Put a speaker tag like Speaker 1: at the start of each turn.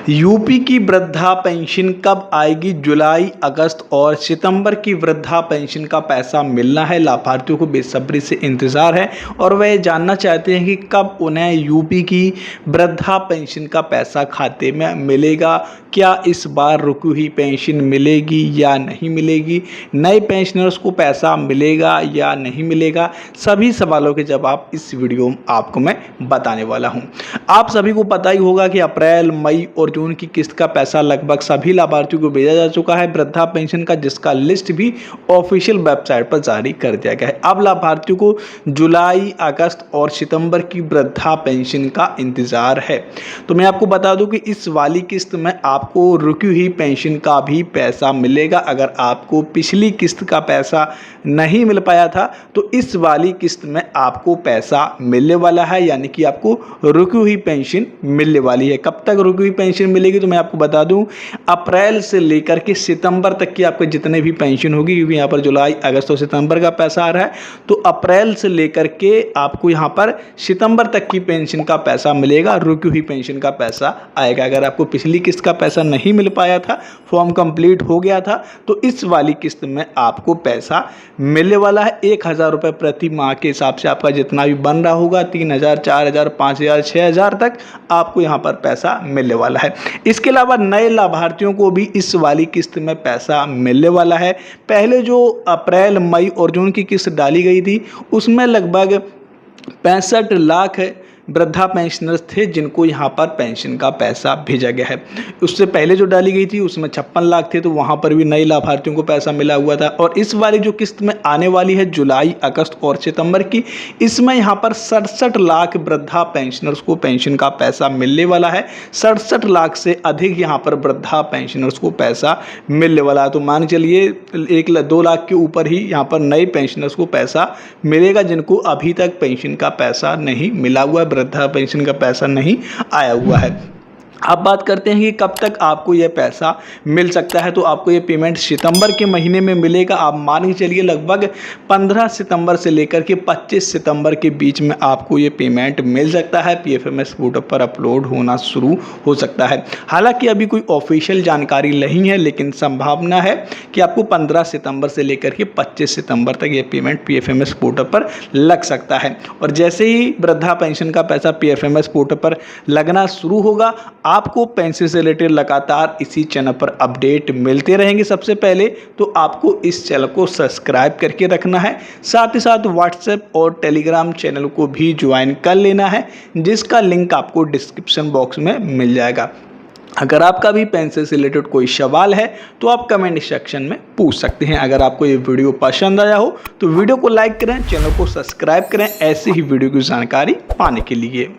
Speaker 1: UP की वृद्धा pension कब आएगी? जुलाई, अगस्त और सितंबर की वृद्धा पेंशन का पैसा मिलना है। लाभार्थियों को बेसब्री से इंतजार है और वह जानना चाहते हैं कि कब उन्हें यूपी की वृद्धा पेंशन का पैसा खाते में मिलेगा। क्या इस बार रुकी हुई पेंशन मिलेगी या नहीं मिलेगी? नए पेंशनर्स को पैसा मिलेगा या नहीं मिलेगा? सभी सवालों के जवाब इस वीडियो में आपको मैं बताने वाला हूं। आप सभी को पता ही होगा कि अप्रैल, मई और जून की किस्त का पैसा लगभग सभी लाभार्थियों को भेजा जा चुका है वृद्धा पेंशन का, जिसका लिस्ट भी ऑफिशियल वेबसाइट पर जारी कर दिया गया है। अब लाभार्थियों को जुलाई, अगस्त और सितंबर की वृद्धा पेंशन का इंतजार है। तो मैं आपको बता दूं कि इस वाली किस्त में आपको रुकी हुई पेंशन का भी पैसा मिलेगा। अगर आपको पिछली किस्त का पैसा नहीं मिल पाया था तो इस वाली किस्त में आपको पैसा मिलने वाला है, यानी कि आपको रुकी हुई पेंशन मिलने वाली है। कब तक रुकी हुई पेंशन मिलेगी? तो मैं आपको बता दूं, अप्रैल से लेकर के सितंबर तक की आपको जितने भी पेंशन होगी, क्योंकि यहाँ पर जुलाई, अगस्त और सितंबर का पैसा आ रहा है, तो अप्रैल से लेकर के आपको यहाँ पर सितंबर तक की पेंशन का पैसा मिलेगा, रुकी हुई पेंशन का पैसा आएगा। अगर आपको पिछली किस्त का पैसा नहीं मिल पाया था, फॉर्म कंप्लीट हो गया था, तो इस वाली किस्त में आपको पैसा मिलने वाला है। 1,000 रुपये प्रति माह के हिसाब से आपका जितना भी बन रहा होगा, 3,000, 4,000, 5,000, 6,000 तक आपको यहाँ पर पैसा मिलने वाला है। इसके अलावा नए लाभार्थियों को भी इस वाली किस्त में पैसा मिलने वाला है। पहले जो अप्रैल, मई और जून की किस्त डाली गई थी उसमें लगभग 65 लाख वृद्धा पेंशनर्स थे जिनको यहाँ पर पेंशन का पैसा भेजा गया है। उससे पहले जो डाली गई थी उसमें 56 लाख थे, तो वहाँ पर भी नए लाभार्थियों को पैसा मिला हुआ था। और इस वाली जो किस्त में आने वाली है जुलाई, अगस्त और सितंबर की, इसमें यहाँ पर 67 लाख वृद्धा पेंशनर्स को पेंशन का पैसा मिलने वाला है। 67 लाख से अधिक यहाँ पर वृद्धा पेंशनर्स को पैसा मिलने वाला है। तो मान चलिए 2 लाख के ऊपर ही यहाँ पर नए पेंशनर्स को पैसा मिलेगा जिनको अभी तक पेंशन का पैसा नहीं मिला हुआ, वृद्धा पेंशन का पैसा नहीं आया हुआ है। अब बात करते हैं कि कब तक आपको यह पैसा मिल सकता है। तो आपको ये पेमेंट सितंबर के महीने में मिलेगा। आप मान के चलिए लगभग 15 सितंबर से लेकर के 25 सितंबर के बीच में आपको ये पेमेंट मिल सकता है। PFMS पोर्टल पर अपलोड होना शुरू हो सकता है। हालांकि अभी कोई ऑफिशियल जानकारी नहीं है, लेकिन संभावना है कि आपको 15 सितंबर से लेकर के 25 सितंबर तक ये पेमेंट PFMS पोर्टल पर लग सकता है। और जैसे ही वृद्धा पेंशन का पैसा PFMS पोर्टल पर लगना शुरू होगा, आपको पेंशन से रिलेटेड लगातार इसी चैनल पर अपडेट मिलते रहेंगे। सबसे पहले तो आपको इस चैनल को सब्सक्राइब करके रखना है, साथ ही साथ व्हाट्सएप और टेलीग्राम चैनल को भी ज्वाइन कर लेना है, जिसका लिंक आपको डिस्क्रिप्शन बॉक्स में मिल जाएगा। अगर आपका भी पेंशन से रिलेटेड कोई सवाल है तो आप कमेंट सेक्शन में पूछ सकते हैं। अगर आपको ये वीडियो पसंद आया हो तो वीडियो को लाइक करें, चैनल को सब्सक्राइब करें ऐसे ही वीडियो की जानकारी पाने के लिए।